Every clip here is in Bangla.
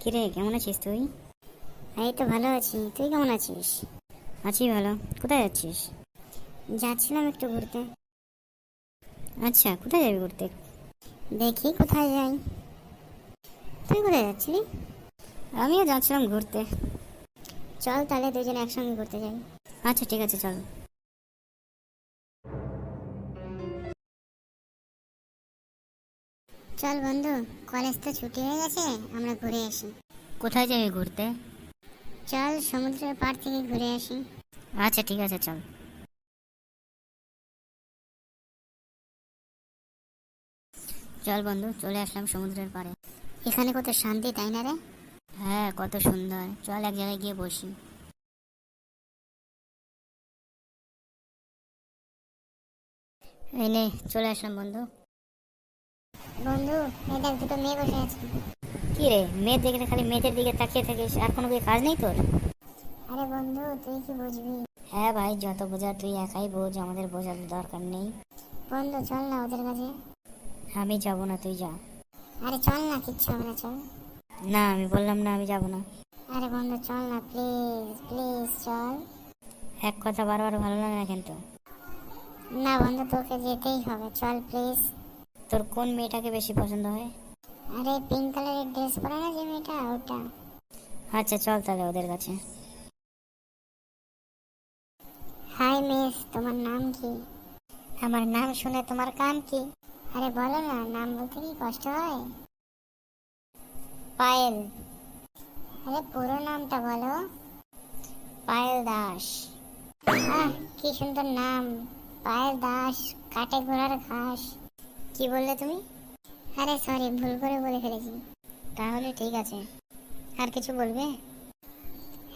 কিরে, কেমন আছিস তুই? এই তো ভালো আছি, তুই কেমন আছিস? আছি ভালো। কোথায় যাচ্ছিস? যাচ্ছিলাম একটু ঘুরতে। আচ্ছা, কোথায় যাবি ঘুরতে? দেখি কোথায় যাই। তুই কোথায় যাচ্ছিলি? আমিও যাচ্ছিলাম ঘুরতে। চল তাহলে দুজনে একসঙ্গে ঘুরতে যাই। আচ্ছা ঠিক আছে, চল। চল বন্ধু, কলেজ তো ছুটি হয়ে গেছে, আমরা ঘুরে আসি। কোথায় যাবি ঘুরতে? চল সমুদ্রের পাড় থেকে ঘুরে আসি। আচ্ছা ঠিক আছে, চল। চল বন্ধু, চলে আসলাম সমুদ্রের পাড়ে। এখানে কত শান্তি, তাই না রে? হ্যাঁ, কত সুন্দর। চল এক জায়গায় গিয়ে বসি। এই নে, চলে আসলাম বন্ধু। বন্ধু, এই দেখ দুটো মেয়ে বসে আছে। কি রে, মেয়ে দেখলে খালি মেয়েদের দিকে তাকিয়ে থাকিস, আর কোনো কি কাজ নেই তোর? আরে বন্ধু, তুই কি বুঝবি? হ্যাঁ ভাই, যত বোঝার তুই একাই বোঝ, আমাদের বোঝার দরকার নেই। বন্ধু চল না ওদের কাছে। আমি যাব না, তুই যা। আরে চল না, কিচ্ছু হবে না, চল। না, আমি বললাম না, আমি যাব না। আরে বন্ধু চল না, প্লিজ প্লিজ চল। এক কথা বারবার ভালো লাগে না কিন্তু। না বন্ধু, তোকে যেতেই হবে, চল প্লিজ। তোর কোন মেয়েটাকে বেশি পছন্দ হয়? আরে পিঙ্ক কালারের ড্রেস পরে না যে মেয়েটা, ওটা। আচ্ছা চল তাহলে ওদের কাছে। হাই মিস, তোমার নাম কি? আমার নাম শুনে তোমার কাম কি? আরে বলো না, নাম বলতে কি কষ্ট হয়? পায়েল। আরে পুরো নামটা বলো। পায়েল দাস। আহ, কি সুন্দর নাম। পায়েল দাস, কাটে ঘোড়ার ঘাস। কি বললে তুমি? আরে সরি, ভুল করে বলে ফেলেছি। তাহলে ঠিক আছে। আর কিছু বলবে?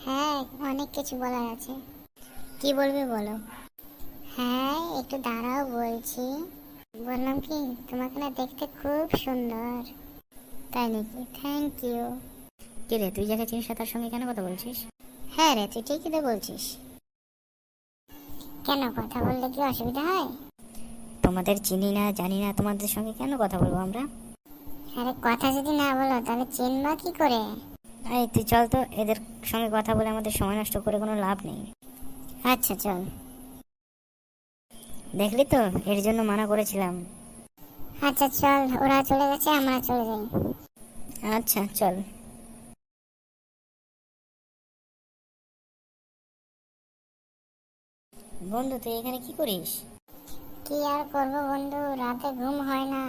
হ্যাঁ, অনেক কিছু বলার আছে। কি বলবে বলো। হ্যাঁ, একটু দাঁড়াও বলছি। বললাম কি, তোমাকে না দেখতে খুব সুন্দর। তাই নাকি? Thank you. কি রে, তুই যাকে চিনিস না তার সঙ্গে কেন কথা বলছিস? হ্যাঁ রে, তুই ঠিকই তো বলছিস। কেন, কথা বললে কি অসুবিধা হয়? তোমাদের চিনি না জানি না, তোমাদের সঙ্গে কেন কথা বলবো আমরা? আরে কথা যদি না বলো তাহলে চিনবা কি করে? এই তুই চল তো, এদের সঙ্গে কথা বলে আমাদের সময় নষ্ট করে কোনো লাভ নেই। আচ্ছা চল। দেখলি তো, এর জন্য মানা করেছিলাম। আচ্ছা চল, ওরা চলে গেছে, আমরা চলে যাই। আচ্ছা চল। বন্ধু, তুই এখানে কি করিস? কি আর করবো বন্ধু, রাতে ঘুম হয় না।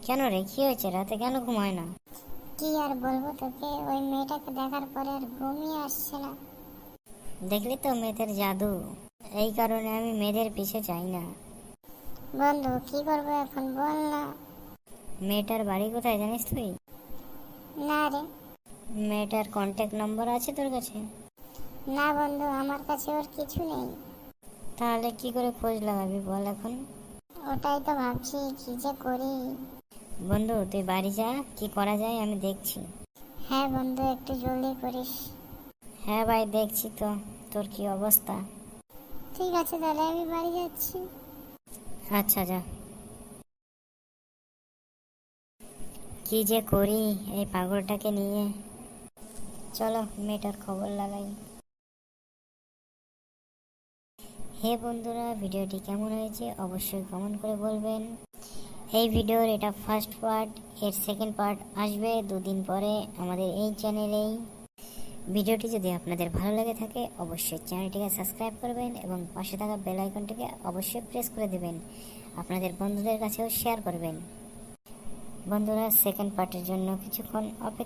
কেন রে, কি হয়েছে, রাতে কেন ঘুম হয় না? কি আর বলবো তোকে, ওই মেয়েটাকে দেখার পরে আর ঘুমই আসছে না। দেখলি তো মেয়েদের জাদু, এই কারণে আমি মেয়েদের পিছে যাই না। বন্ধু কি করবো এখন, বল না। মেয়েটার বাড়ি কোথায় জানিস তুই? না রে। মেয়েটার কন্ট্যাক্ট নম্বর আছে তোর কাছে? না বন্ধু, আমার কাছে ওর কিছু নেই। তাহলে কি করে খোঁজ লাগাবি বল এখন? ওটাই তো ভাবছি, কি যে করি। বন্ধু তুই বাড়ি যা, কি করা যায় আমি দেখছি। হ্যাঁ বন্ধু, একটু জলদি করিস। হ্যাঁ ভাই, দেখছি তো তোর কি অবস্থা। ঠিক আছে, তাহলে আমি বাড়ি যাচ্ছি। আচ্ছা যা। কি যে করি এই পাগলটাকে নিয়ে। চলো মেয়েটার খবর লাগাই। হে বন্ধুরা, ভিডিওটি কেমন হয়েছে অবশ্যই কমেন্ট করে বলবেন। এই ভিডিওর এটা ফার্স্ট পার্ট, এর সেকেন্ড পার্ট আসবে দুদিন পরে আমাদের এই চ্যানেলেই। ভিডিওটি যদি আপনাদের ভালো লেগে থাকে অবশ্যই চ্যানেলটিকে সাবস্ক্রাইব করবেন এবং পাশে থাকা বেল আইকনটিকে অবশ্যই প্রেস করে দেবেন। আপনাদের বন্ধুদের কাছেও শেয়ার করবেন। বন্ধুরা, সেকেন্ড পার্টের জন্য কিছুক্ষণ অপেক্ষা